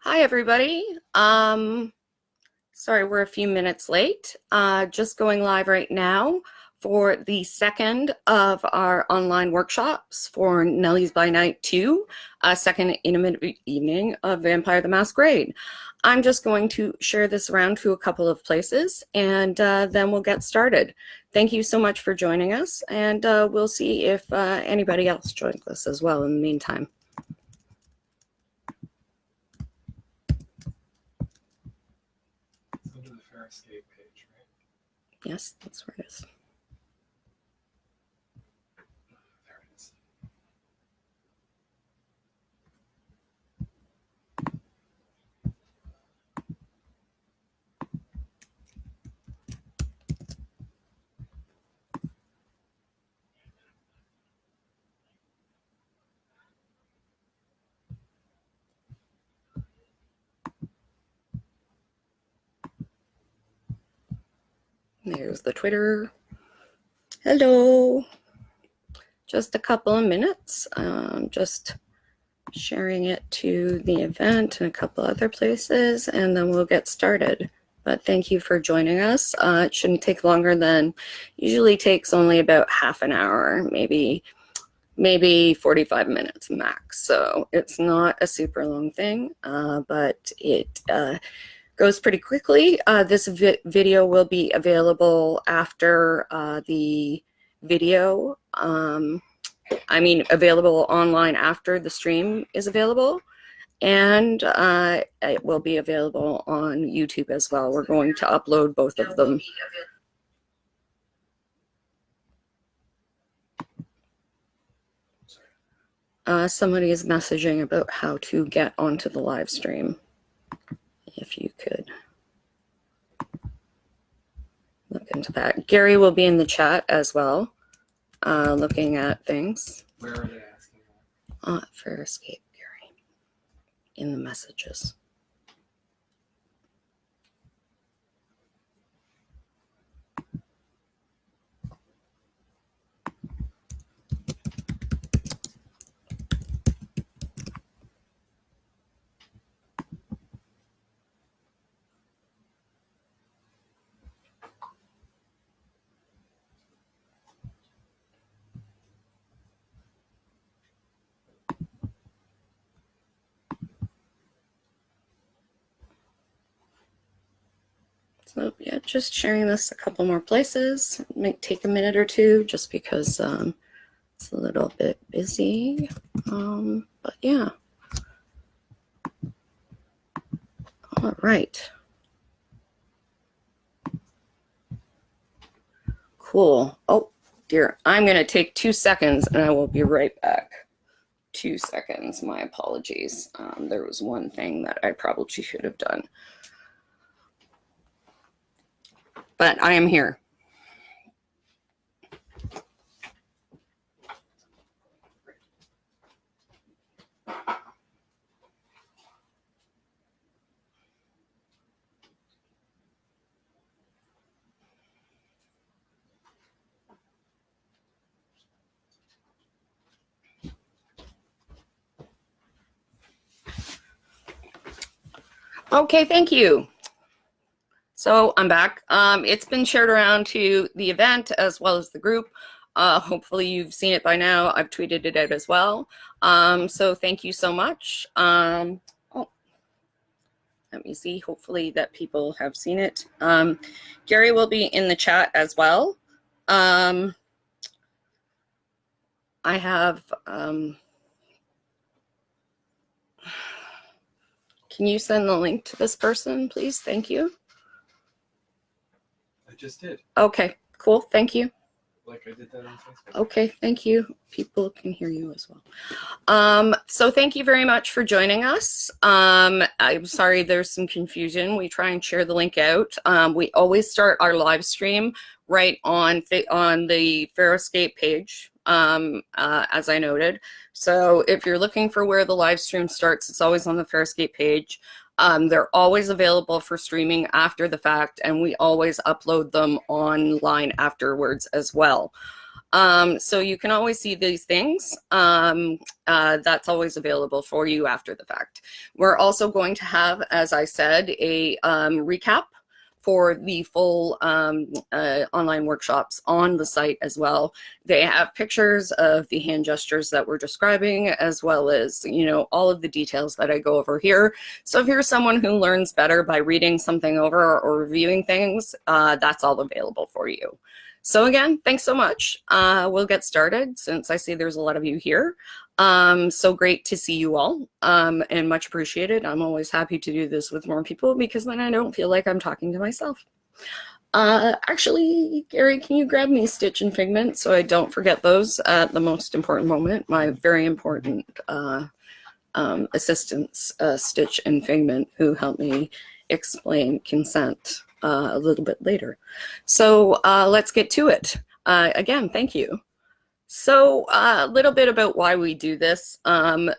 Hi, everybody. Sorry, we're a few minutes late. Just going live right now for the second of our online workshops for Nelly's by Night 2, second intimate evening of Vampire the Masquerade. I'm just going to share this around to a couple of places and then we'll get started. Thank you so much for joining us, and we'll see if anybody else joins us as well in the meantime. Escape page, right? Yes, that's where it is. There it is. There's the Twitter. Hello. Just a couple of minutes. Just sharing it to the event and a couple other places, and then we'll get started. But thank you for joining us. It shouldn't take longer than, usually takes only about half an hour, maybe 45 minutes max. So it's not a super long thing, but it goes pretty quickly. This video will be available after the video. Available online after the stream is available, and it will be available on YouTube as well. We're going to upload both of them. Somebody is messaging about how to get onto the live stream. If you could look into that. Gary will be in the chat as well, looking at things. Where are they asking that? Fair escape, Gary, in the messages. So yeah, just sharing this a couple more places. It might take a minute or two just because it's a little bit busy, but yeah. All right. Cool. Oh dear, I'm gonna take 2 seconds and I will be right back. 2 seconds, my apologies. There was one thing that I probably should have done. But I am here. Okay, thank you. So I'm back. It's been shared around to the event as well as the group. Hopefully you've seen it by now. I've tweeted it out as well. So thank you so much. Let me see. Hopefully that people have seen it. Gary will be in the chat as well. I have... can you send the link to this person, please? Thank you. I just did. Okay, cool. Thank you. Like I did that on Facebook. Okay, thank you. People can hear you as well. So thank you very much for joining us. I'm sorry there's some confusion. We try and share the link out. We always start our live stream right on the Fair Escape page, as I noted. So if you're looking for where the live stream starts, it's always on the Fair Escape page. They're always available for streaming after the fact, and we always upload them online afterwards as well. So you can always see these things. That's always available for you after the fact. We're also going to have, as I said, a recap for the full online workshops on the site as well. They have pictures of the hand gestures that we're describing, as well as, you know, all of the details that I go over here. So if you're someone who learns better by reading something over or reviewing things, that's all available for you. So again, thanks so much. We'll get started since I see there's a lot of you here. So great to see you all, and much appreciated. I'm always happy to do this with more people because then I don't feel like I'm talking to myself. Actually, Gary, can you grab me Stitch and Figment so I don't forget those at the most important moment? My very important assistants, Stitch and Figment, who helped me explain consent a little bit later. So let's get to it. Again, thank you. So a little bit about why we do this.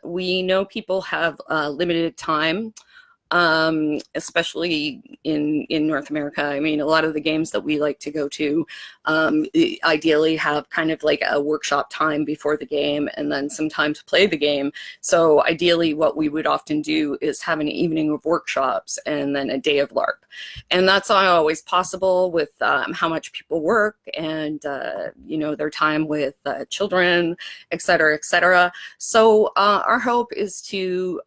We know people have limited time, especially in North America. I mean, a lot of the games that we like to go to ideally have kind of like a workshop time before the game and then some time to play the game. So ideally what we would often do is have an evening of workshops and then a day of LARP. And that's not always possible with how much people work and, you know, their time with children, et cetera, et cetera. So our hope is to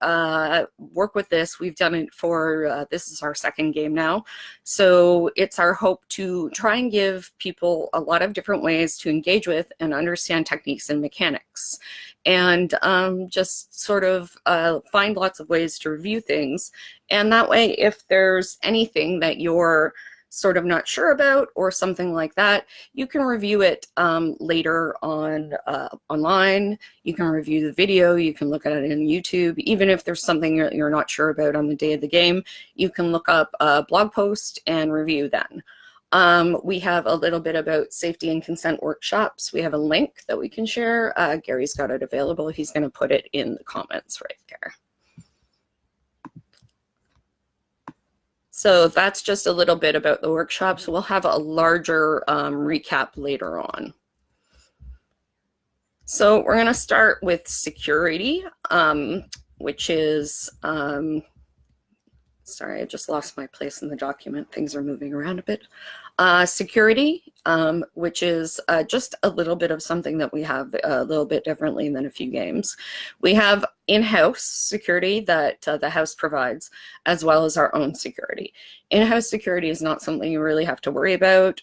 work with this. We've done it for, this is our second game now. So it's our hope to try and give people a lot of different ways to engage with and understand techniques and mechanics. And just sort of find lots of ways to review things. And that way, if there's anything that you're sort of not sure about or something like that, you can review it later on online. You can review the video, you can look at it on YouTube. Even if there's something you're not sure about on the day of the game, you can look up a blog post and review then. We have a little bit about safety and consent workshops. We have a link that we can share. Gary's got it available. He's going to put it in the comments right there. So that's just a little bit about the workshops. We'll have a larger recap later on. So we're going to start with security, which is, sorry, I just lost my place in the document. Things are moving around a bit. Security, which is just a little bit of something that we have a little bit differently than a few games. We have in-house security that the house provides, as well as our own security. In-house security is not something you really have to worry about.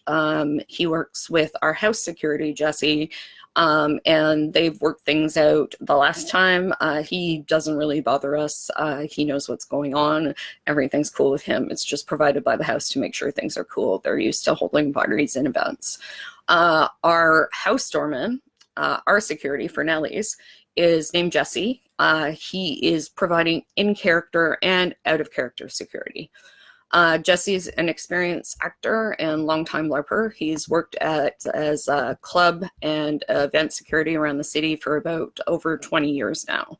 He works with our house security, Jesse, and they've worked things out the last time. He doesn't really bother us. He knows what's going on. Everything's cool with him. It's just provided by the house to make sure things are cool. They're used to holding parties and events. Our house doorman, our security for Nelly's, is named Jesse. He is providing in-character and out-of-character security. Jesse's an experienced actor and longtime LARPer. He's worked as a club and event security around the city for about over 20 years now.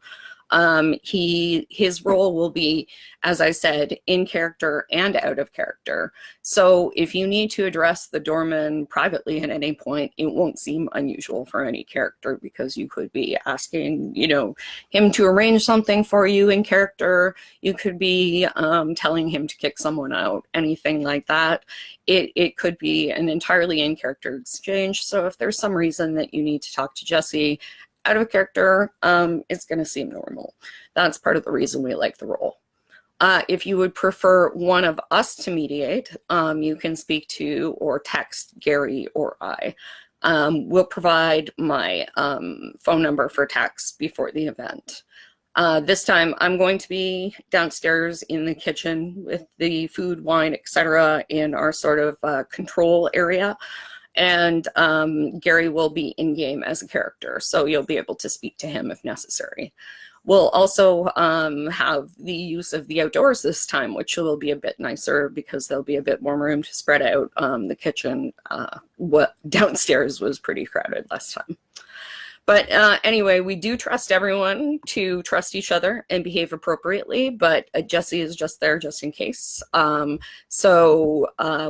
His role will be, as I said, in character and out of character. So if you need to address the doorman privately at any point, it won't seem unusual for any character because you could be asking, you know, him to arrange something for you in character. You could be telling him to kick someone out, anything like that. It could be an entirely in character exchange. So if there's some reason that you need to talk to Jesse out of character, it's going to seem normal. That's part of the reason we like the role. If you would prefer one of us to mediate, you can speak to or text Gary or I. We'll provide my phone number for text before the event. This time I'm going to be downstairs in the kitchen with the food, wine, etc. in our sort of control area. And Gary will be in-game as a character, so you'll be able to speak to him if necessary. We'll also have the use of the outdoors this time, which will be a bit nicer because there'll be a bit more room to spread out. The kitchen downstairs was pretty crowded last time. But anyway, we do trust everyone to trust each other and behave appropriately, but Jesse is just there just in case. So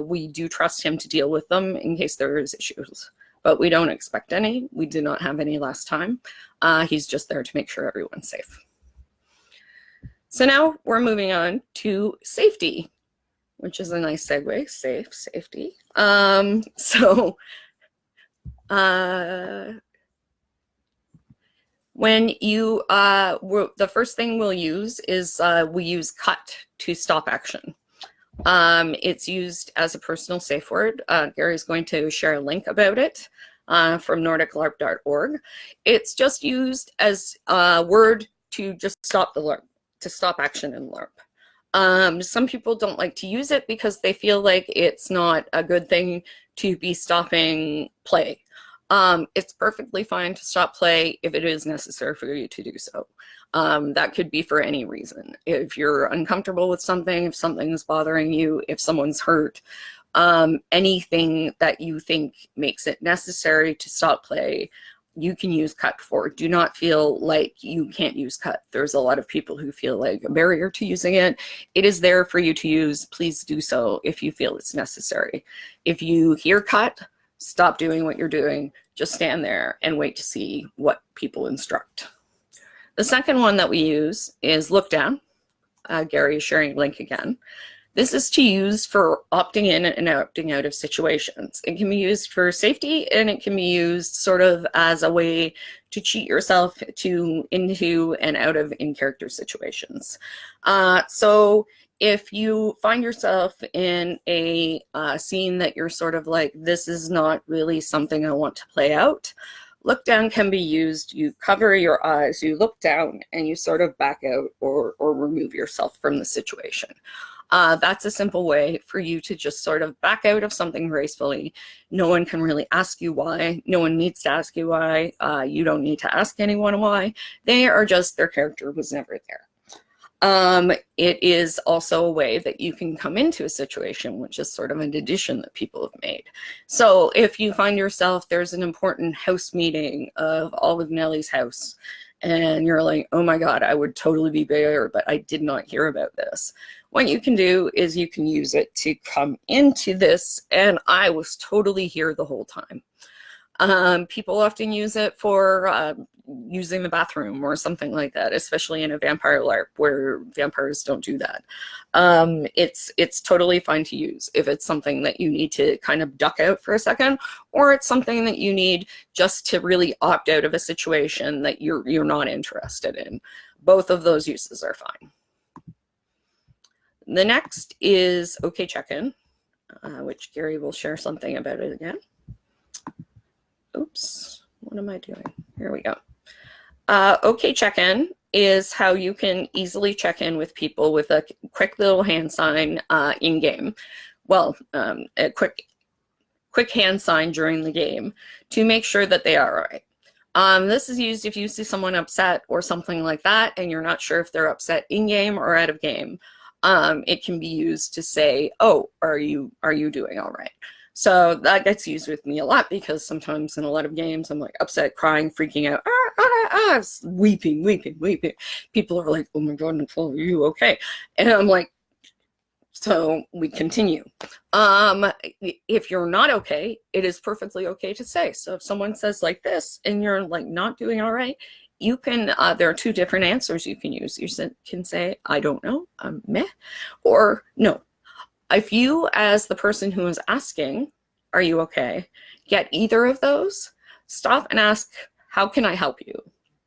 we do trust him to deal with them in case there is issues. but we don't expect any. We did not have any last time. He's just there to make sure everyone's safe. So now we're moving on to safety, which is a nice segue. Safety. When you, the first thing we'll use is we use cut to stop action. It's used as a personal safe word. Gary's going to share a link about it from nordiclarp.org. It's just used as a word to just stop the LARP, to stop action in LARP. Some people don't like to use it because they feel like it's not a good thing to be stopping play. It's perfectly fine to stop play if it is necessary for you to do so. That could be for any reason. If you're uncomfortable with something, if something is bothering you, if someone's hurt, anything that you think makes it necessary to stop play, you can use cut for. Do not feel like you can't use cut. There's a lot of people who feel like a barrier to using it. It is there for you to use. Please do so if you feel it's necessary. If you hear cut, stop doing what you're doing. Just stand there and wait to see what people instruct. The second one that we use is look down. Gary is sharing a link again. This is to use for opting in and opting out of situations. It can be used for safety, and it can be used sort of as a way to cheat yourself into and out of in-character situations. So if you find yourself in a scene that you're sort of like, this is not really something I want to play out, look down can be used. You cover your eyes, you look down, and you sort of back out or remove yourself from the situation. That's a simple way for you to just sort of back out of something gracefully. No one can really ask you why. No one needs to ask you why. You don't need to ask anyone why. They are just, their character was never there. It is also a way that you can come into a situation, which is sort of an addition that people have made. So if you find yourself, there's an important house meeting of all of Nelly's house, and you're like, oh my God, I would totally be there, but I did not hear about this. What you can do is you can use it to come into this, and I was totally here the whole time. People often use it for using the bathroom or something like that, especially in a vampire LARP where vampires don't do that. It's totally fine to use if it's something that you need to kind of duck out for a second, or it's something that you need just to really opt out of a situation that you're not interested in. Both of those uses are fine. The next is OK check-in, which Gary will share something about it again. Oops, what am I doing? Here we go. OK check-in is how you can easily check in with people with a quick little hand sign in-game. Well, a quick hand sign during the game to make sure that they are all right. This is used if you see someone upset or something like that, and you're not sure if they're upset in-game or out of game. It can be used to say, oh, are you doing all right? So that gets used with me a lot because sometimes in a lot of games, I'm like upset, crying, freaking out, weeping. People are like, oh my God, Nicole, are you okay? And I'm like, so we continue. If you're not okay, it is perfectly okay to say. So if someone says like this and you're like not doing all right, you can, there are two different answers you can use. You can say, I don't know, I'm meh, or no. If you, as the person who is asking, are you okay, get either of those, stop and ask, how can I help you?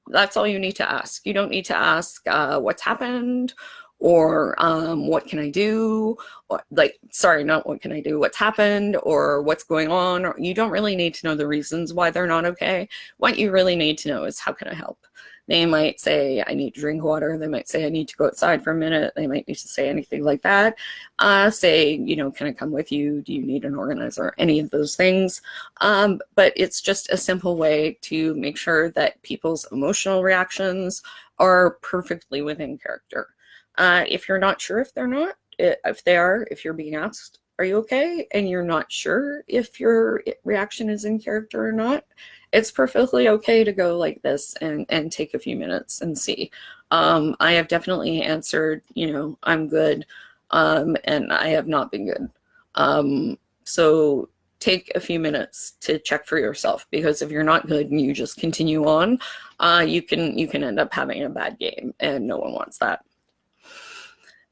That's all you need to ask. You don't need to ask what's happened, or what can I do? Or, like, sorry, not what can I do, what's happened, or what's going on. Or, you don't really need to know the reasons why they're not okay. What you really need to know is, how can I help? They might say, I need to drink water. They might say, I need to go outside for a minute. They might need to say anything like that. Say, you know, can I come with you? Do you need an organizer? Any of those things. But it's just a simple way to make sure that people's emotional reactions are perfectly within character. If you're not sure if they're not, if they are, if you're being asked, are you okay? And you're not sure if your reaction is in character or not, it's perfectly okay to go like this and take a few minutes and see. I have definitely answered, you know, I'm good, and I have not been good. So take a few minutes to check for yourself, because if you're not good and you just continue on, you can end up having a bad game, and no one wants that.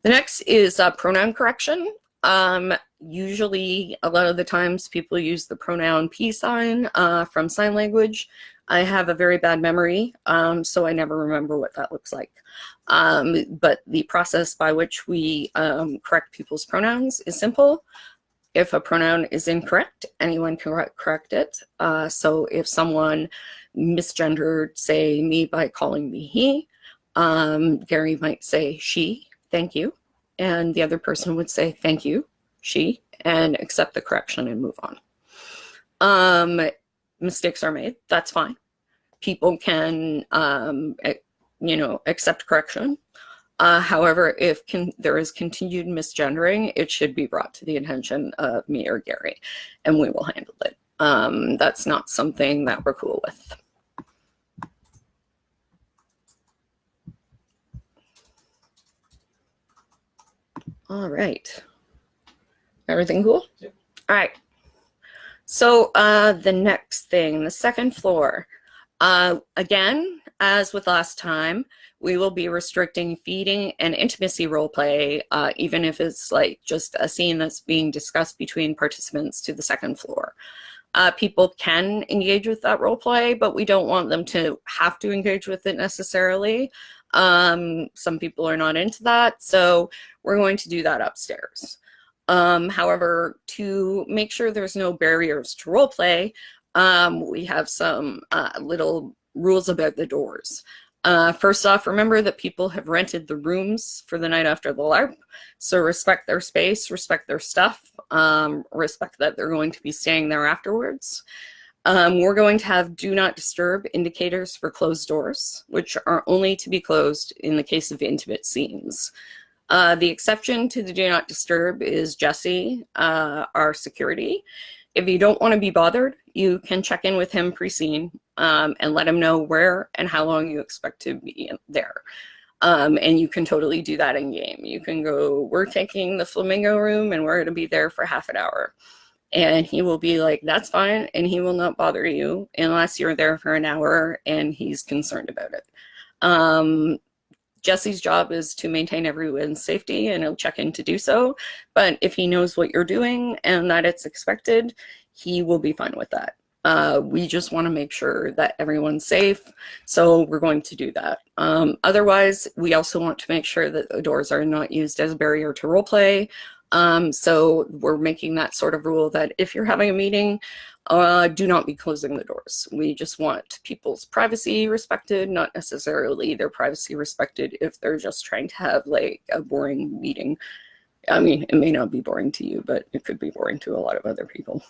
The next is pronoun correction. Usually, a lot of the times, people use the pronoun P sign from sign language. I have a very bad memory, so I never remember what that looks like. But the process by which we correct people's pronouns is simple. If a pronoun is incorrect, anyone can correct it. So if someone misgendered, say, me by calling me he, Gary might say she, thank you. And the other person would say, thank you, she, and accept the correction and move on. Mistakes are made, that's fine. People can, accept correction. However, if there is continued misgendering, it should be brought to the attention of me or Gary, and we will handle it. That's not something that we're cool with. All right. Everything cool? Yep. All right. So the next thing, the second floor. Again, as with last time, we will be restricting feeding and intimacy role play, even if it's like just a scene that's being discussed between participants, to the second floor. People can engage with that role play, but we don't want them to have to engage with it necessarily. Some people are not into that, so we're going to do that upstairs. However, to make sure there's no barriers to role play, we have some little rules about the doors. First off, remember that people have rented the rooms for the night after the LARP, so respect their space, respect their stuff, respect that they're going to be staying there afterwards. We're going to have do not disturb indicators for closed doors, which are only to be closed in the case of intimate scenes. The exception to the do not disturb is Jesse, our security. If you don't want to be bothered, you can check in with him pre-scene and let him know where and how long you expect to be there. And you can totally do that in game. You can go, we're taking the flamingo room and we're going to be there for half an hour. And he will be like, that's fine. And he will not bother you unless you're there for an hour and he's concerned about it. Jesse's job is to maintain everyone's safety, and he'll check in to do so. But if he knows what you're doing and that it's expected, he will be fine with that. We just want to make sure that everyone's safe, so we're going to do that. Otherwise, we also want to make sure that the doors are not used as a barrier to roleplay. So we're making that sort of rule that if you're having a meeting, do not be closing the doors. We just want people's privacy respected, not necessarily their privacy respected if they're just trying to have like a boring meeting. I mean, it may not be boring to you, but it could be boring to a lot of other people.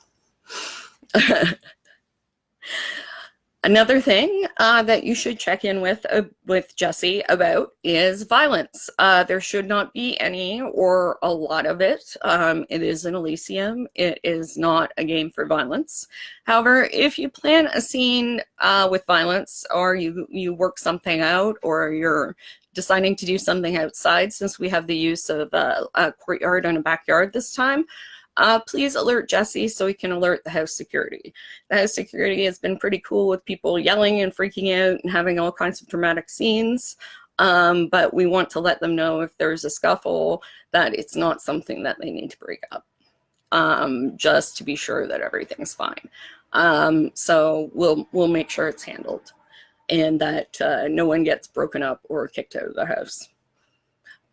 Another thing that you should check in with Jesse about is violence. There should not be any or a lot of it. It is an Elysium. It is not a game for violence. However, if you plan a scene with violence, or you work something out, or you're deciding to do something outside, since we have the use of a courtyard and a backyard this time, please alert Jesse so he can alert the house security. The house security has been pretty cool with people yelling and freaking out and having all kinds of dramatic scenes. But we want to let them know if there's a scuffle that it's not something that they need to break up, just to be sure that everything's fine. So we'll make sure it's handled and that no one gets broken up or kicked out of the house.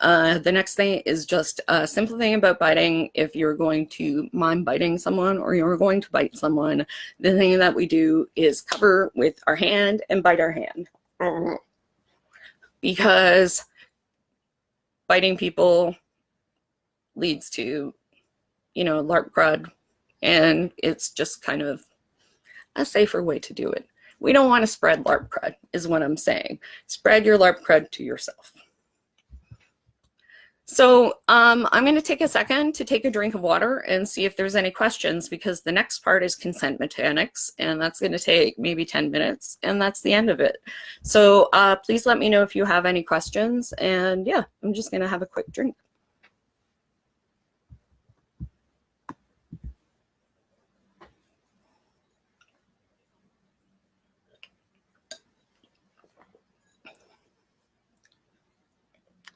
The next thing is just a simple thing about biting. If you're going to mime biting someone or you're going to bite someone, the thing that we do is cover with our hand and bite our hand. Because biting people leads to, LARP crud, and it's just kind of a safer way to do it. We don't want to spread LARP crud, is what I'm saying. Spread your LARP crud to yourself. So I'm going to take a second to take a drink of water and see if there's any questions, because the next part is consent mechanics, and that's going to take maybe 10 minutes, and that's the end of it. So please let me know if you have any questions, and yeah, I'm just going to have a quick drink.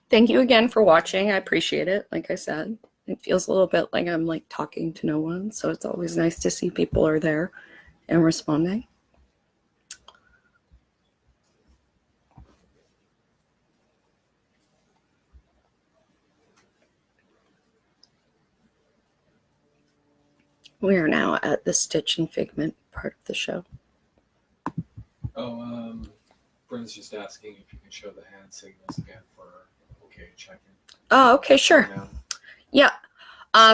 Thank you again for watching. I appreciate it. Like I said, it feels a little bit like I'm like talking to no one. So it's always nice to see people are there and responding. We are now at the Stitch and Figment part of the show. Oh, Bryn's just asking if you can show the hand signals again for okay check-in. Oh, okay, sure. Pronoun. Yeah.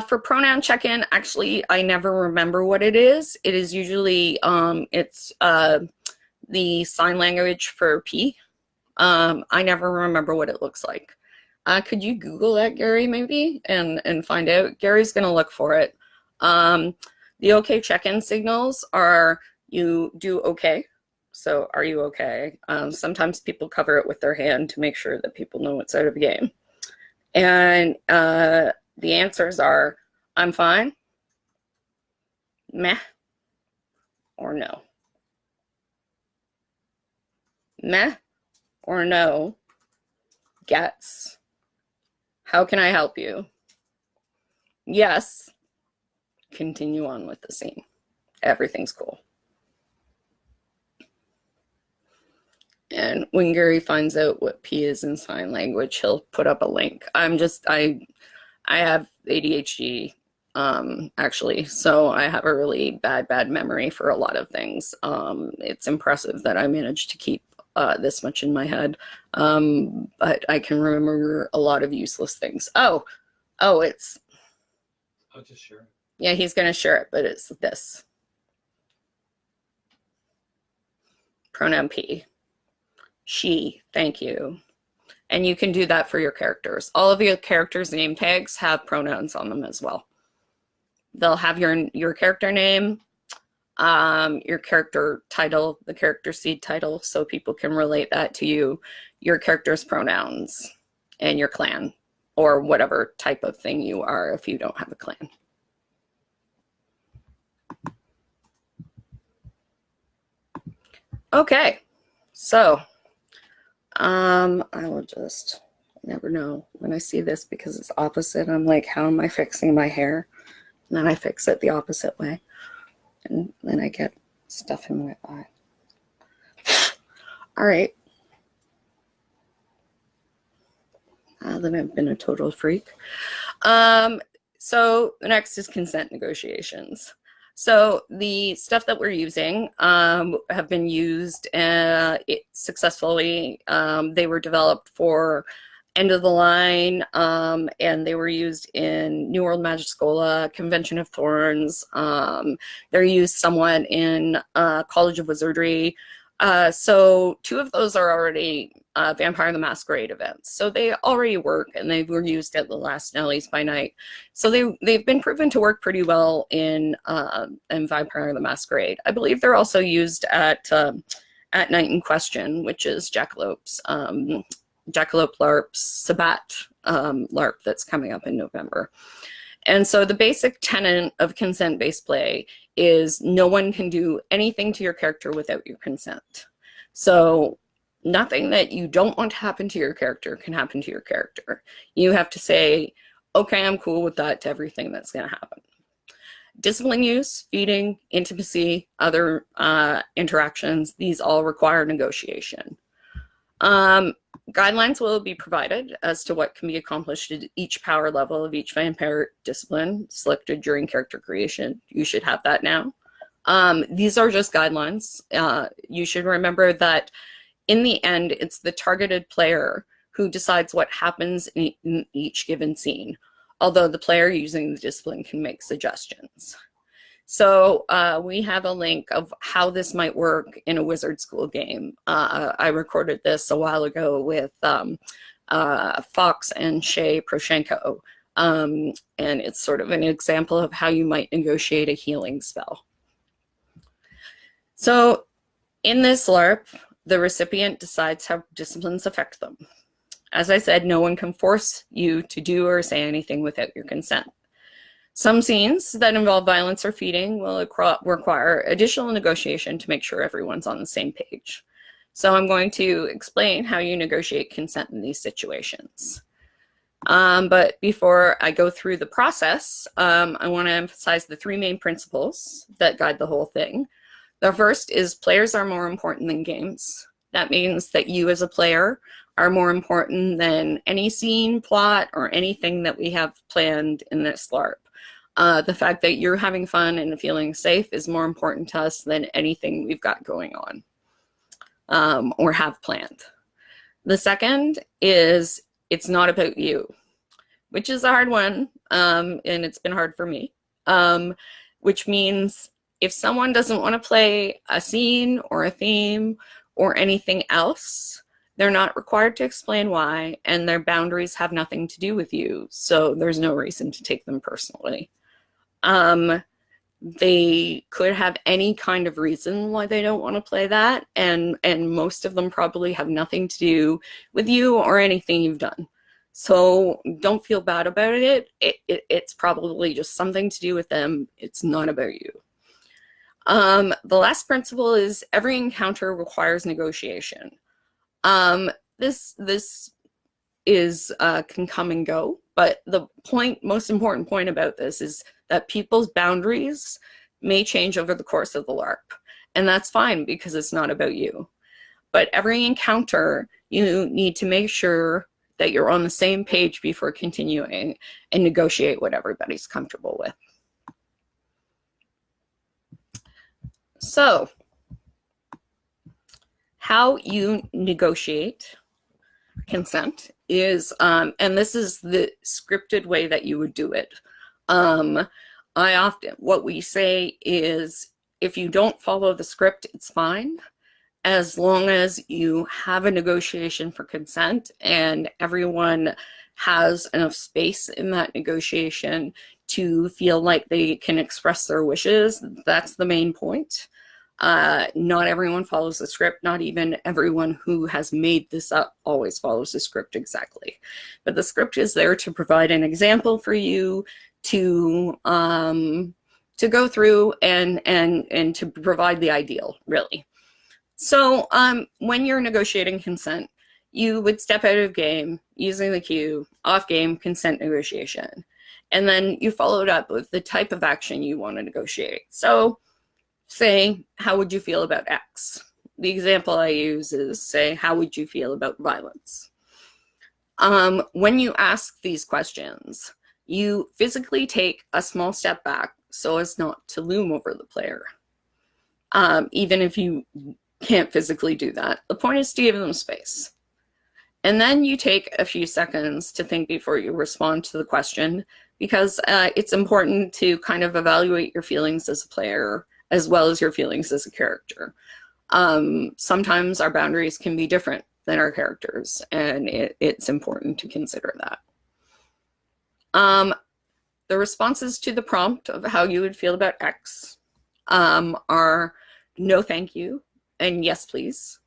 For pronoun check-in, actually, I never remember what it is. It is usually it's the sign language for P. I never remember what it looks like. Could you Google that, Gary, maybe, and find out? Gary's going to look for it. The okay check-in signals are you do okay. So are you okay? Sometimes people cover it with their hand to make sure that people know it's out of the game. And the answers are I'm fine, meh, or no. Meh or no gets how can I help you? Yes, continue on with the scene. Everything's cool. And when Gary finds out what P is in sign language, he'll put up a link. I have ADHD, actually, so I have a really bad memory for a lot of things. It's impressive that I managed to keep this much in my head, but I can remember a lot of useless things. Oh, it's... I'll just share it. Yeah, he's going to share it, but it's this. Pronoun P. She, thank you. And you can do that for your characters. All of your characters' name tags have pronouns on them as well. They'll have your character name, your character title, the character seed title, so people can relate that to you, your character's pronouns, and your clan, or whatever type of thing you are if you don't have a clan. Okay, so I will just never know when I see this because it's opposite. I'm like, how am I fixing my hair? And then I fix it the opposite way. And then I get stuff in my eye. All right. Then I've been a total freak. So the next is consent negotiations. So the stuff that we're using have been used successfully. They were developed for End of the Line, and they were used in New World Magischola, Convention of Thorns. They're used somewhat in College of Wizardry. So 2 of those are already Vampire the Masquerade events. So they already work, and they were used at the last Nelly's by Night. So they've been proven to work pretty well in Vampire the Masquerade. I believe they're also used at Night in Question, which is Jackalope's Jackalope LARP's Sabat LARP that's coming up in November. And so the basic tenet of consent-based play is no one can do anything to your character without your consent. So nothing that you don't want to happen to your character can happen to your character. You have to say, okay, I'm cool with that to everything that's going to happen. Discipline use, feeding, intimacy, other interactions, these all require negotiation. Guidelines will be provided as to what can be accomplished at each power level of each vampire discipline selected during character creation. You should have that now. These are just guidelines. You should remember that in the end, it's the targeted player who decides what happens in each given scene, although the player using the discipline can make suggestions. So we have a link of how this might work in a wizard school game. I recorded this a while ago with Fox and Shay Proshenko. And it's sort of an example of how you might negotiate a healing spell. So in this LARP, the recipient decides how disciplines affect them. As I said, no one can force you to do or say anything without your consent. Some scenes that involve violence or feeding will require additional negotiation to make sure everyone's on the same page. So I'm going to explain how you negotiate consent in these situations. But before I go through the process, I want to emphasize the three main principles that guide the whole thing. The first is players are more important than games. That means that you as a player are more important than any scene, plot, or anything that we have planned in this LARP. The fact that you're having fun and feeling safe is more important to us than anything we've got going on or have planned. The second is it's not about you, which is a hard one, and it's been hard for me, which means if someone doesn't want to play a scene or a theme or anything else, they're not required to explain why, and their boundaries have nothing to do with you, so there's no reason to take them personally. They could have any kind of reason why they don't want to play that, and most of them probably have nothing to do with you or anything you've done. So don't feel bad about it. It's probably just something to do with them. It's not about you. The last principle is every encounter requires negotiation. This is can come and go, but the most important point about this is that people's boundaries may change over the course of the LARP, and that's fine because it's not about you. But every encounter, you need to make sure that you're on the same page before continuing and negotiate what everybody's comfortable with. So, how you negotiate consent is, and this is the scripted way that you would do it. What we say is, if you don't follow the script, it's fine, as long as you have a negotiation for consent and everyone has enough space in that negotiation to feel like they can express their wishes. That's the main point. Not everyone follows the script. Not even everyone who has made this up always follows the script exactly. But the script is there to provide an example for you to go through and to provide the ideal, really. So when you're negotiating consent, you would step out of game using the cue, off game consent negotiation. And then you follow it up with the type of action you want to negotiate. So say, how would you feel about X? The example I use is, say, how would you feel about violence? When you ask these questions, you physically take a small step back so as not to loom over the player. Even if you can't physically do that, the point is to give them space. And then you take a few seconds to think before you respond to the question, because it's important to kind of evaluate your feelings as a player as well as your feelings as a character. Sometimes our boundaries can be different than our characters, and it's important to consider that. The responses to the prompt of how you would feel about X are no thank you and yes please.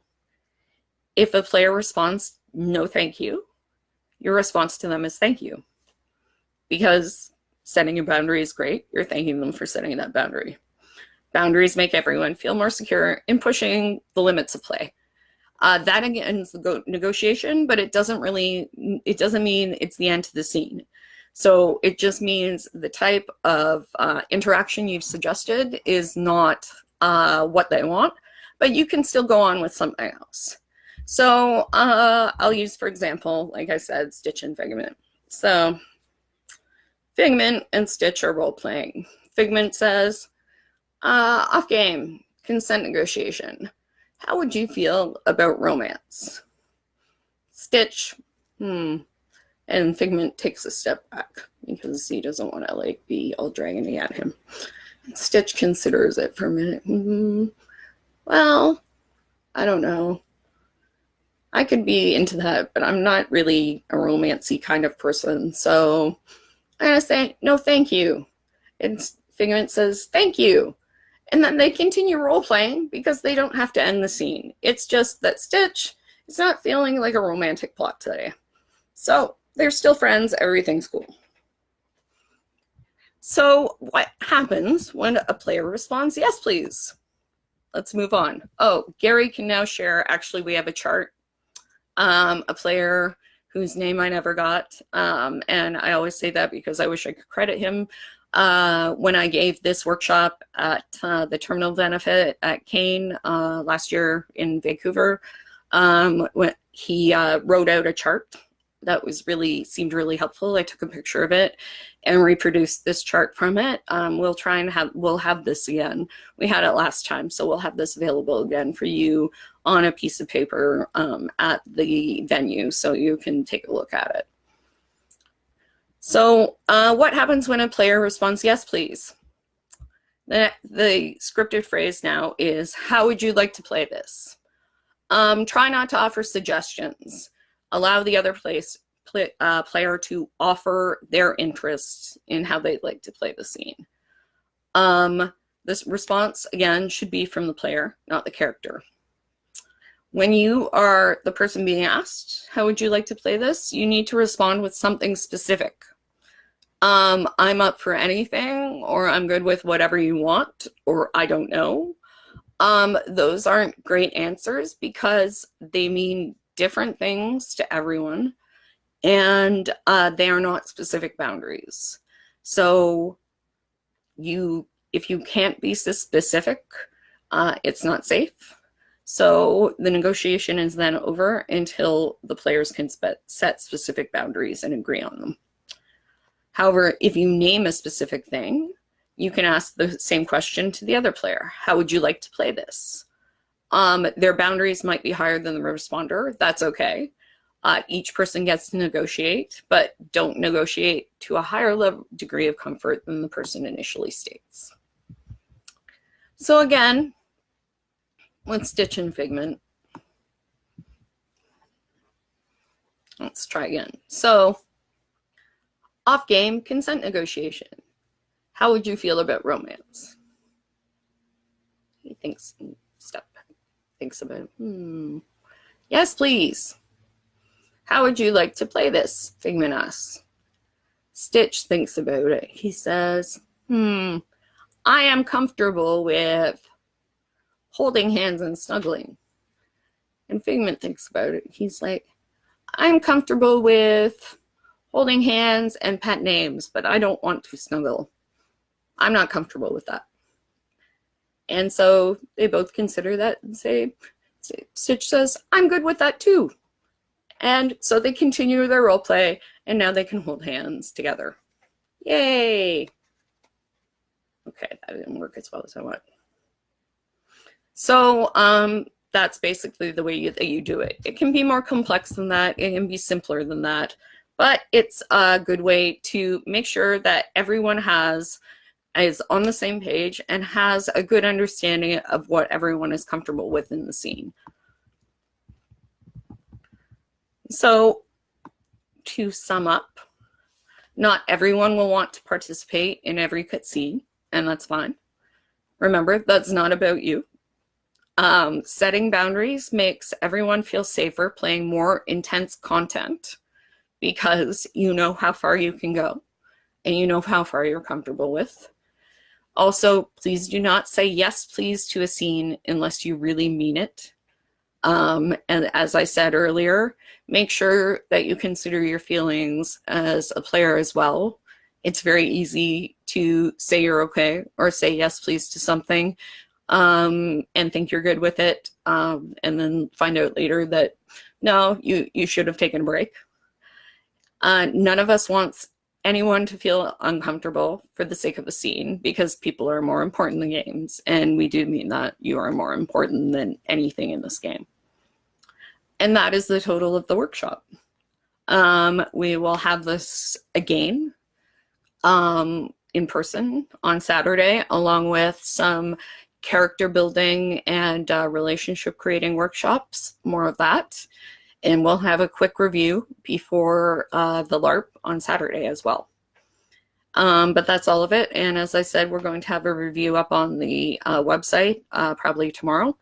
If a player responds no thank you, your response to them is thank you. Because setting a boundary is great, you're thanking them for setting that boundary. Boundaries make everyone feel more secure in pushing the limits of play. That again is the negotiation, but it doesn't mean it's the end to the scene. So it just means the type of interaction you've suggested is not what they want, but you can still go on with something else. So I'll use, for example, like I said, Stitch and Figment. So Figment and Stitch are role-playing. Figment says, off game, consent negotiation. How would you feel about romance? Stitch, and Figment takes a step back because he doesn't want to like be all dragony at him. Stitch considers it for a minute. Well, I don't know. I could be into that, but I'm not really a romancy kind of person. So I'm going to say, no, thank you. And Figment says, thank you. And then they continue role-playing because they don't have to end the scene. It's just that Stitch is not feeling like a romantic plot today. So they're still friends. Everything's cool. So what happens when a player responds, yes, please? Let's move on. Oh, Gary can now share. Actually, we have a chart. A player whose name I never got. And I always say that because I wish I could credit him. When I gave this workshop at the Terminal Benefit at Kane last year in Vancouver, when he wrote out a chart that seemed really helpful. I took a picture of it and reproduced this chart from it. We'll have this again. We had it last time, so we'll have this available again for you on a piece of paper at the venue, so you can take a look at it. So what happens when a player responds, yes, please? The scripted phrase now is, how would you like to play this? Try not to offer suggestions. Allow the other player to offer their interests in how they'd like to play the scene. This response, again, should be from the player, not the character. When you are the person being asked, how would you like to play this? You need to respond with something specific. I'm up for anything, or I'm good with whatever you want, or I don't know. Those aren't great answers because they mean different things to everyone, and they are not specific boundaries. So if you can't be specific, it's not safe. So the negotiation is then over until the players can set specific boundaries and agree on them. However, if you name a specific thing, you can ask the same question to the other player. How would you like to play this? Their boundaries might be higher than the responder. That's okay. Each person gets to negotiate, but don't negotiate to a higher degree of comfort than the person initially states. So again, let's ditch in Figment. Let's try again. So, off-game consent negotiation. How would you feel about romance? He thinks about it. Yes, please. How would you like to play this? Figment asks. Stitch thinks about it. He says, I am comfortable with holding hands and snuggling. And Figment thinks about it. He's like, I'm comfortable with holding hands and pet names, but I don't want to snuggle. I'm not comfortable with that. And so they both consider that and say, Stitch says, I'm good with that too. And so they continue their role play, and now they can hold hands together. Yay! Okay, that didn't work as well as I want. So that's basically the way that you do it. It can be more complex than that. It can be simpler than that. But it's a good way to make sure that everyone is on the same page and has a good understanding of what everyone is comfortable with in the scene. So to sum up, not everyone will want to participate in every cutscene, and that's fine. Remember, that's not about you. Setting boundaries makes everyone feel safer playing more intense content because you know how far you can go and you know how far you're comfortable with. Also, please do not say yes, please to a scene unless you really mean it. And as I said earlier, make sure that you consider your feelings as a player as well. It's very easy to say you're okay or say yes, please to something and think you're good with it, and then find out later that, no, you should have taken a break. None of us wants anyone to feel uncomfortable for the sake of a scene because people are more important than games, and we do mean that. You are more important than anything in this game. And that is the total of the workshop. We will have this again in person on Saturday, along with some character building and relationship creating workshops, more of that. And we'll have a quick review before the LARP on Saturday as well. But that's all of it. And as I said, we're going to have a review up on the website probably tomorrow.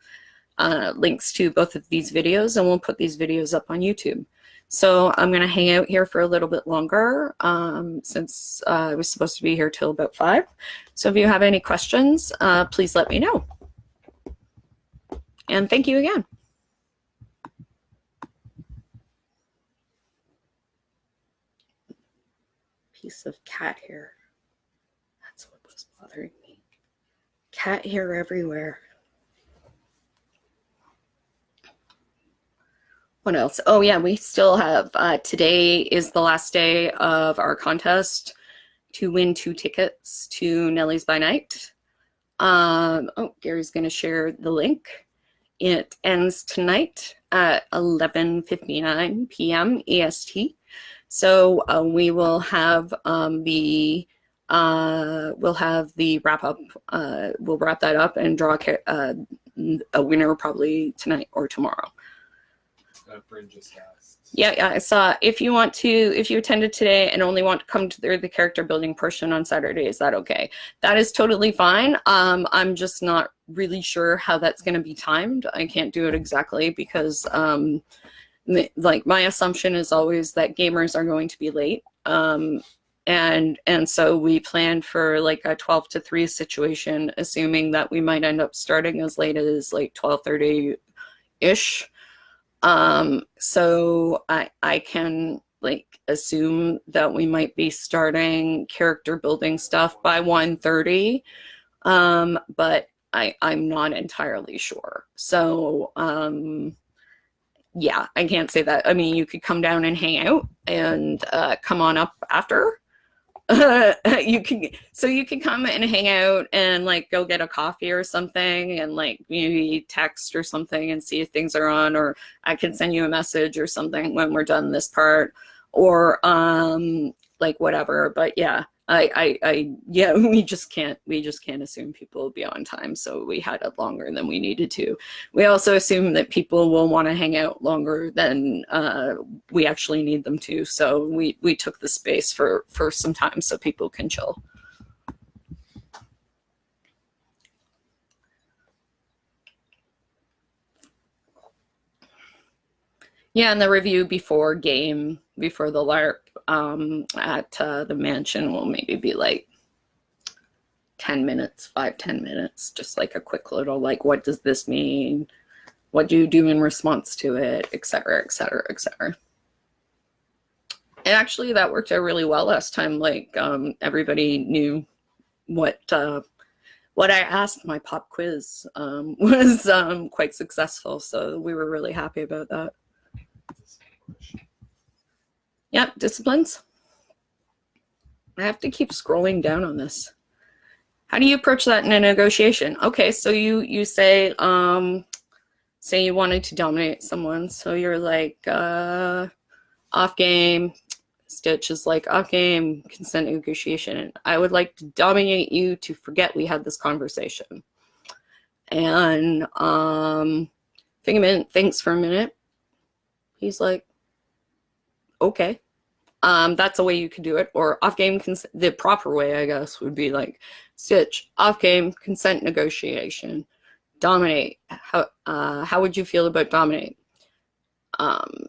Links to both of these videos, and we'll put these videos up on YouTube. So I'm going to hang out here for a little bit longer since I was supposed to be here till about 5. So if you have any questions, please let me know. And thank you again. piece of cat hair. That's what was bothering me. Cat hair everywhere. What else? Oh yeah, we still have, today is the last day of our contest to win 2 tickets to Nelly's by Night. Oh, Gary's going to share the link. It ends tonight at 11:59 p.m. EST. So we will have we'll have the wrap up. We'll wrap that up and draw a winner probably tonight or tomorrow. Bryn just asked. Yeah, I saw. If you attended today and only want to come to the character building portion on Saturday, is that okay? That is totally fine. I'm just not really sure how that's going to be timed. I can't do it exactly because, like, my assumption is always that gamers are going to be late. And so we planned for like a 12 to 3 situation, assuming that we might end up starting as late as like 12:30-ish. So I can like assume that we might be starting character building stuff by 1:30, but I'm not entirely sure. So yeah, I can't say that. I mean, you could come down and hang out and come on up after. You can come and hang out and like go get a coffee or something and like maybe text or something and see if things are on, or I can send you a message or something when we're done this part, or like whatever. But yeah, yeah, we just can't assume people will be on time, so we had it longer than we needed to. We also assume that people will want to hang out longer than we actually need them to, so we took the space for some time so people can chill. Yeah, and the review before the LARP at the mansion will maybe be like 10 minutes, 5-10 minutes, just like a quick little like, what does this mean? What do you do in response to it, etc., etc., etc. And actually that worked out really well last time. Like everybody knew what I asked. My pop quiz was quite successful, so we were really happy about that. Yep, disciplines. I have to keep scrolling down on this. How do you approach that in a negotiation? Okay, so you say you wanted to dominate someone, so you're like off game. Stitch is like, off game, consent negotiation. I would like to dominate you to forget we had this conversation. And Figment thinks for a minute. He's like, okay. That's a way you could do it. Or off game, the proper way, I guess, would be like, Stitch, off game, consent negotiation, dominate. How would you feel about dominate?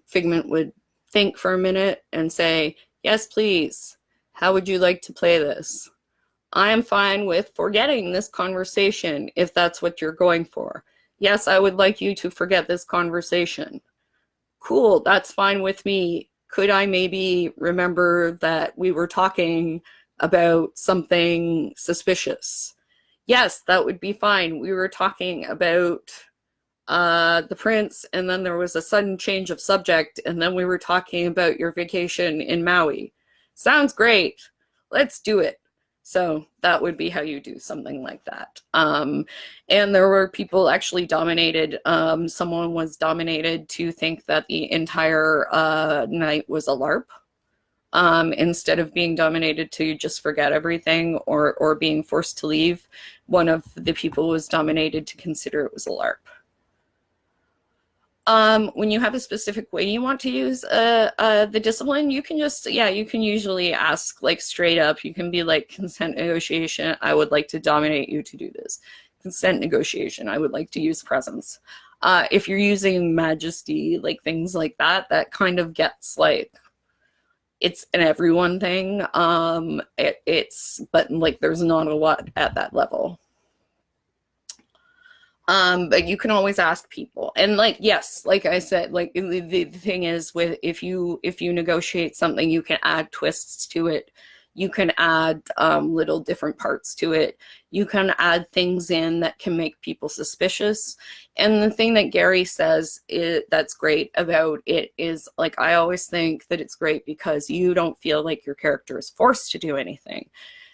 Figment would think for a minute and say, yes, please. How would you like to play this? I am fine with forgetting this conversation if that's what you're going for. Yes, I would like you to forget this conversation. Cool, that's fine with me. Could I maybe remember that we were talking about something suspicious? Yes, that would be fine. We were talking about the prince, and then there was a sudden change of subject, and then we were talking about your vacation in Maui. Sounds great. Let's do it. So that would be how you do something like that. And there were people actually dominated. Someone was dominated to think that the entire night was a LARP, instead of being dominated to just forget everything or being forced to leave. One of the people was dominated to consider it was a LARP. When you have a specific way you want to use the discipline, you can just, you can usually ask like straight up. You can be like, consent negotiation, I would like to dominate you to do this. Consent negotiation, I would like to use presence. If you're using majesty, like things like that, that kind of gets like, it's an everyone thing. But like there's not a lot at that level. But you can always ask people, and like, yes, like I said, like the thing is with if you negotiate something, you can add twists to it You can add little different parts to it. You can add things in that can make people suspicious. And the thing that Gary says that's great about it is, like, I always think that it's great because you don't feel like your character is forced to do anything.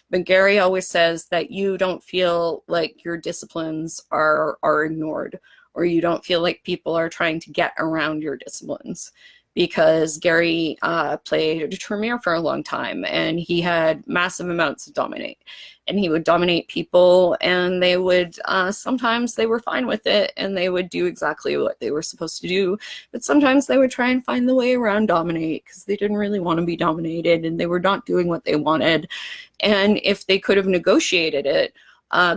But Gary always says that you don't feel like your disciplines are ignored, or you don't feel like people are trying to get around your disciplines. Because Gary played Tremere for a long time, and he had massive amounts of dominate. And he would dominate people, and they would, sometimes they were fine with it, and they would do exactly what they were supposed to do. But sometimes they would try and find the way around dominate, because they didn't really want to be dominated, and they were not doing what they wanted. And if they could have negotiated it,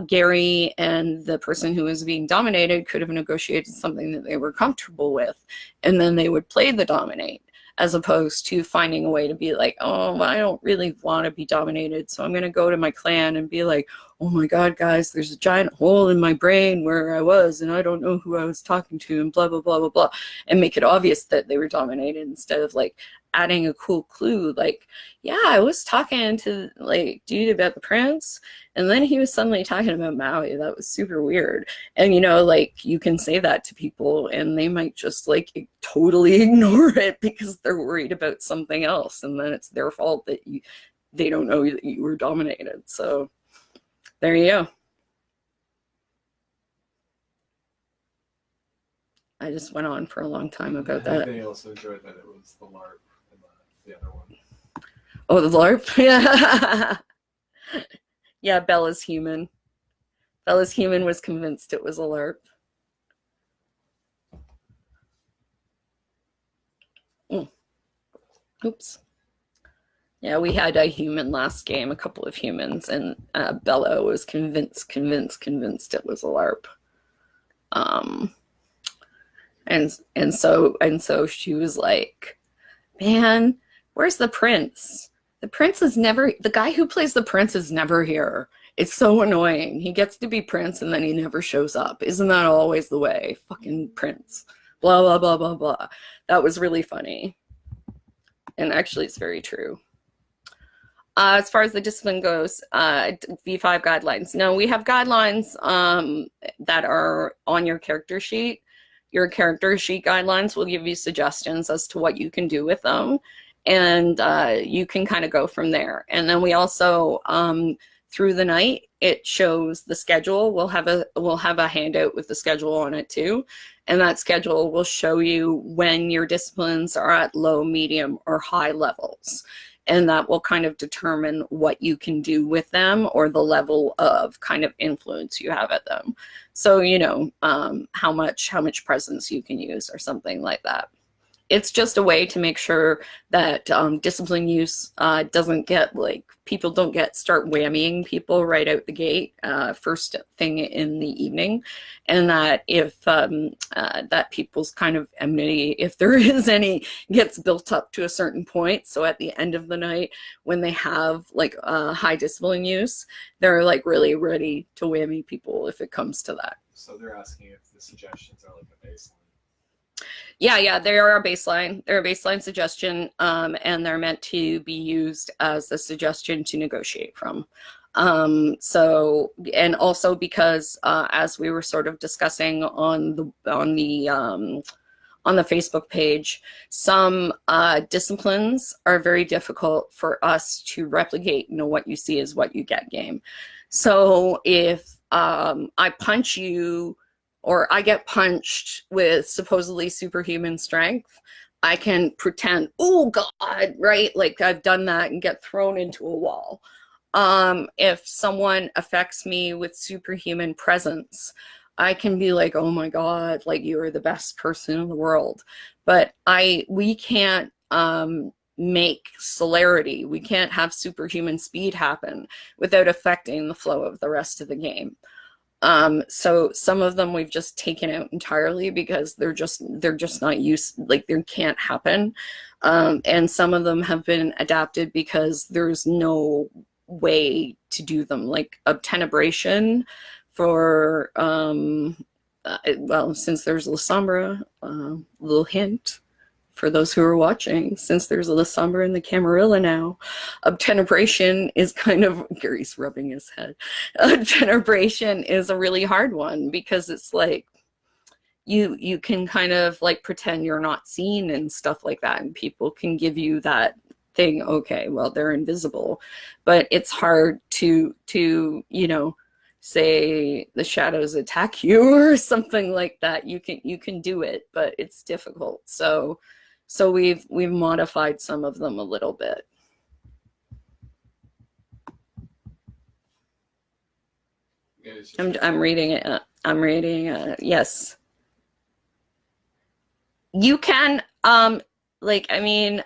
Gary and the person who was being dominated could have negotiated something that they were comfortable with, and then they would play the dominate, as opposed to finding a way to be like, oh, I don't really want to be dominated, so I'm going to go to my clan and be like, oh my god, guys, there's a giant hole in my brain where I was, and I don't know who I was talking to, and blah, blah, blah, blah, blah, and make it obvious that they were dominated, instead of like adding a cool clue, like, yeah, I was talking to like dude about the prince, and then he was suddenly talking about Maui. That was super weird. And you know, like, you can say that to people and they might just like totally ignore it because they're worried about something else, and then it's their fault that they don't know that you were dominated. So there you go. I just went on for a long time about that. They also enjoyed that it was the LARP and the other one. Oh, the LARP? Yeah. Yeah, Bella's human. Bella's human was convinced it was a LARP. Oops. Yeah, we had a human last game, a couple of humans, and Bella was convinced it was a LARP. And so she was like, man, where's the prince? The prince is never, the guy who plays the prince is never here. It's so annoying. He gets to be prince and then he never shows up. Isn't that always the way? Fucking prince. Blah, blah, blah, blah, blah. That was really funny. And actually, it's very true. As far as the discipline goes, V5 guidelines. No, we have guidelines that are on your character sheet. Your character sheet guidelines will give you suggestions as to what you can do with them. And you can kind of go from there. And then we also, through the night, it shows the schedule. We'll have a handout with the schedule on it too. And that schedule will show you when your disciplines are at low, medium, or high levels. And that will kind of determine what you can do with them, or the level of kind of influence you have at them. So, you know, how much presence you can use or something like that. It's just a way to make sure that discipline use doesn't get, like, people don't start whammying people right out the gate first thing in the evening. And that if that people's kind of enmity, if there is any, gets built up to a certain point. So at the end of the night, when they have like high discipline use, they're like really ready to whammy people if it comes to that. So they're asking if the suggestions are like a baseline. Yeah, they are a baseline. They're a baseline suggestion, and they're meant to be used as a suggestion to negotiate from. So, and also because as we were sort of discussing on the Facebook page, some disciplines are very difficult for us to replicate. You know, what you see is what you get game. So if I punch you, or I get punched with supposedly superhuman strength, I can pretend, oh God, right? Like I've done that and get thrown into a wall. If someone affects me with superhuman presence, I can be like, oh my God, like you are the best person in the world. But we can't make celerity. We can't have superhuman speed happen without affecting the flow of the rest of the game. So some of them we've just taken out entirely because they're just not used, like they can't happen. And some of them have been adapted because there's no way to do them, like obtenebration for, well, since there's La Sombra, little hint for those who are watching, since there's a Lasombra and the Camarilla now, obtenebration is kind of, Gary's rubbing his head. Obtenebration is a really hard one because it's like, you can kind of like pretend you're not seen and stuff like that, and people can give you that thing, okay, well, they're invisible, but it's hard to you know, say the shadows attack you or something like that. You can do it, but it's difficult. So we've modified some of them a little bit. I'm reading it. I'm reading. Yes. You can, like, I mean,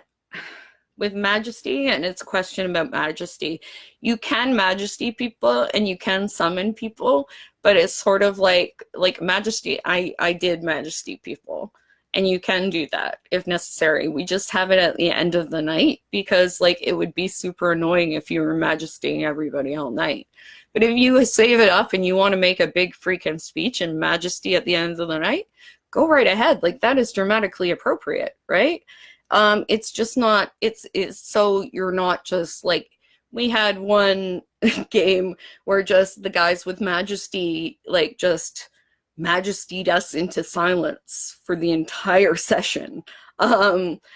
with majesty, and it's a question about majesty, you can majesty people and you can summon people, but it's sort of like majesty. I did majesty people, and you can do that if necessary. We just have it at the end of the night because like it would be super annoying if you were majestying everybody all night. But if you save it up and you want to make a big freaking speech and majesty at the end of the night, go right ahead. Like, that is dramatically appropriate, right? It's just not, it's so you're not just like, we had one game where just the guys with majesty, like, just majestied us into silence for the entire session,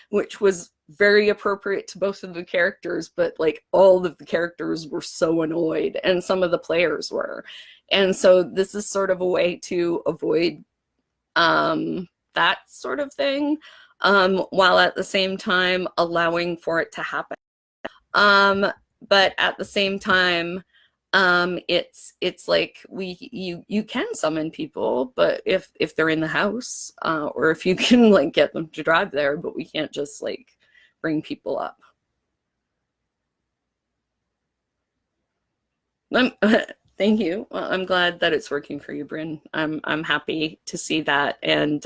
which was very appropriate to both of the characters, but like all of the characters were so annoyed, and some of the players were. And so this is sort of a way to avoid that sort of thing, while at the same time allowing for it to happen. But at the same time, it's like you can summon people, but if they're in the house, or if you can like get them to drive there, but we can't just like bring people up. Thank you. Well, I'm glad that it's working for you, Bryn. I'm happy to see that. And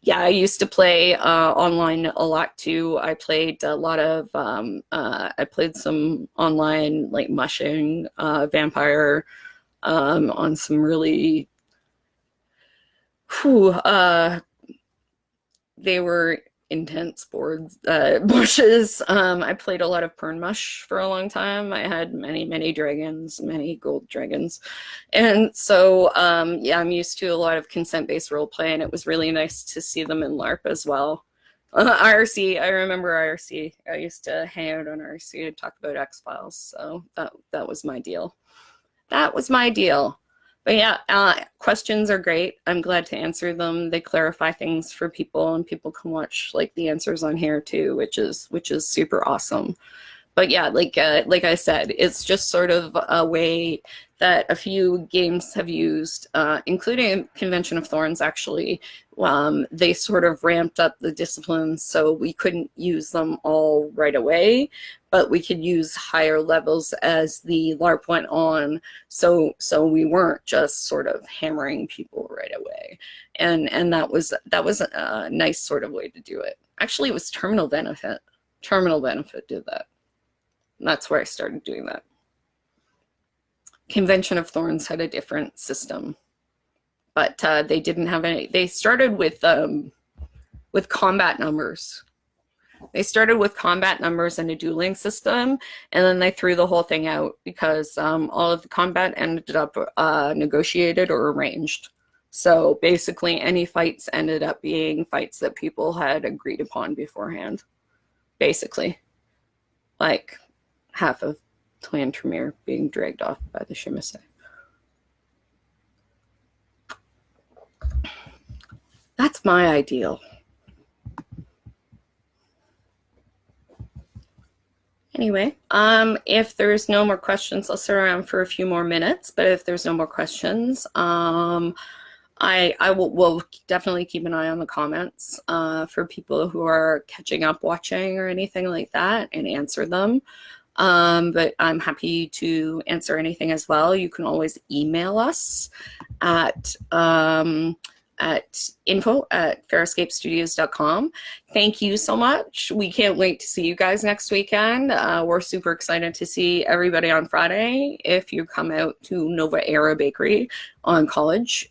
yeah, I used to play online a lot too. I played a lot of I played some online like mushing, vampire, on some really they were intense boards, bushes. I played a lot of Pern Mush for a long time. I had many dragons, many gold dragons. And so, yeah, I'm used to a lot of consent-based role play, and it was really nice to see them in LARP as well. IRC, I remember IRC. I used to hang out on IRC to talk about X-Files, so that was my deal. That was my deal. But yeah, questions are great. I'm glad to answer them. They clarify things for people, and people can watch like the answers on here too, which is super awesome. But yeah, like I said, it's just sort of a way that a few games have used, including Convention of Thorns, actually. They sort of ramped up the disciplines, so we couldn't use them all right away, but we could use higher levels as the LARP went on, so we weren't just sort of hammering people right away. And that was a nice sort of way to do it. Actually, it was Terminal Benefit. Terminal Benefit did that. And that's where I started doing that. Convention of Thorns had a different system, but they didn't have any. They started with combat numbers. They started with combat numbers and a dueling system, and then they threw the whole thing out because all of the combat ended up negotiated or arranged. So basically, any fights ended up being fights that people had agreed upon beforehand. Basically, like half of Clan Tremere being dragged off by the Shimase. That's my ideal. Anyway, if there's no more questions, I'll sit around for a few more minutes. But if there's no more questions, I will definitely keep an eye on the comments for people who are catching up watching or anything like that, and answer them. But I'm happy to answer anything as well. You can always email us at at info@fairescapestudios.com. Thank you so much. We can't wait to see you guys next weekend. We're super excited to see everybody on Friday if you come out to Nova Era Bakery on College,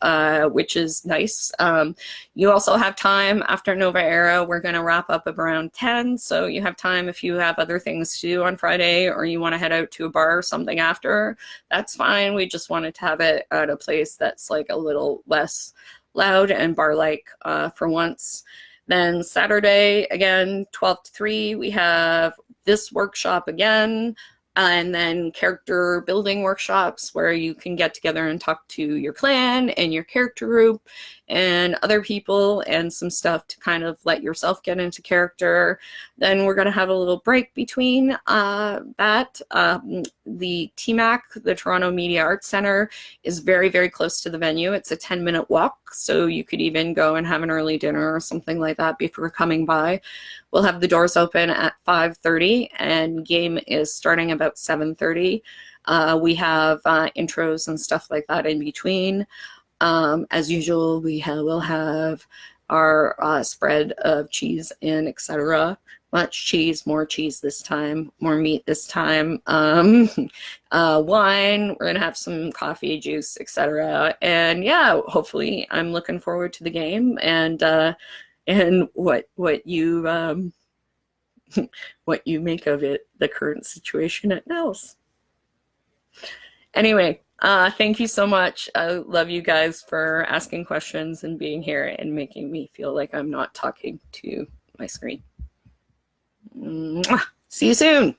which is nice. You also have time after Nova Era. We're going to wrap up around 10, so you have time if you have other things to do on Friday or you want to head out to a bar or something after. That's fine. We just wanted to have it at a place that's like a little less loud and bar-like for once. Then Saturday, again, 12 to 3, we have this workshop again, and then character building workshops where you can get together and talk to your clan and your character group and other people and some stuff to kind of let yourself get into character. Then we're going to have a little break between that. The TMAC, the Toronto Media Arts Center, is very, very close to the venue. It's a 10-minute walk, so you could even go and have an early dinner or something like that before coming by. We'll have the doors open at 5:30 and game is starting about 7:30. We have intros and stuff like that in between. As usual, will have our spread of cheese and etc. Much cheese, more cheese this time, more meat this time. Wine, we're gonna have some coffee, juice, etc. And yeah, hopefully I'm looking forward to the game and what you what you make of it, the current situation at Nels. Anyway, thank you so much. I love you guys for asking questions and being here and making me feel like I'm not talking to my screen. Mwah. See you soon.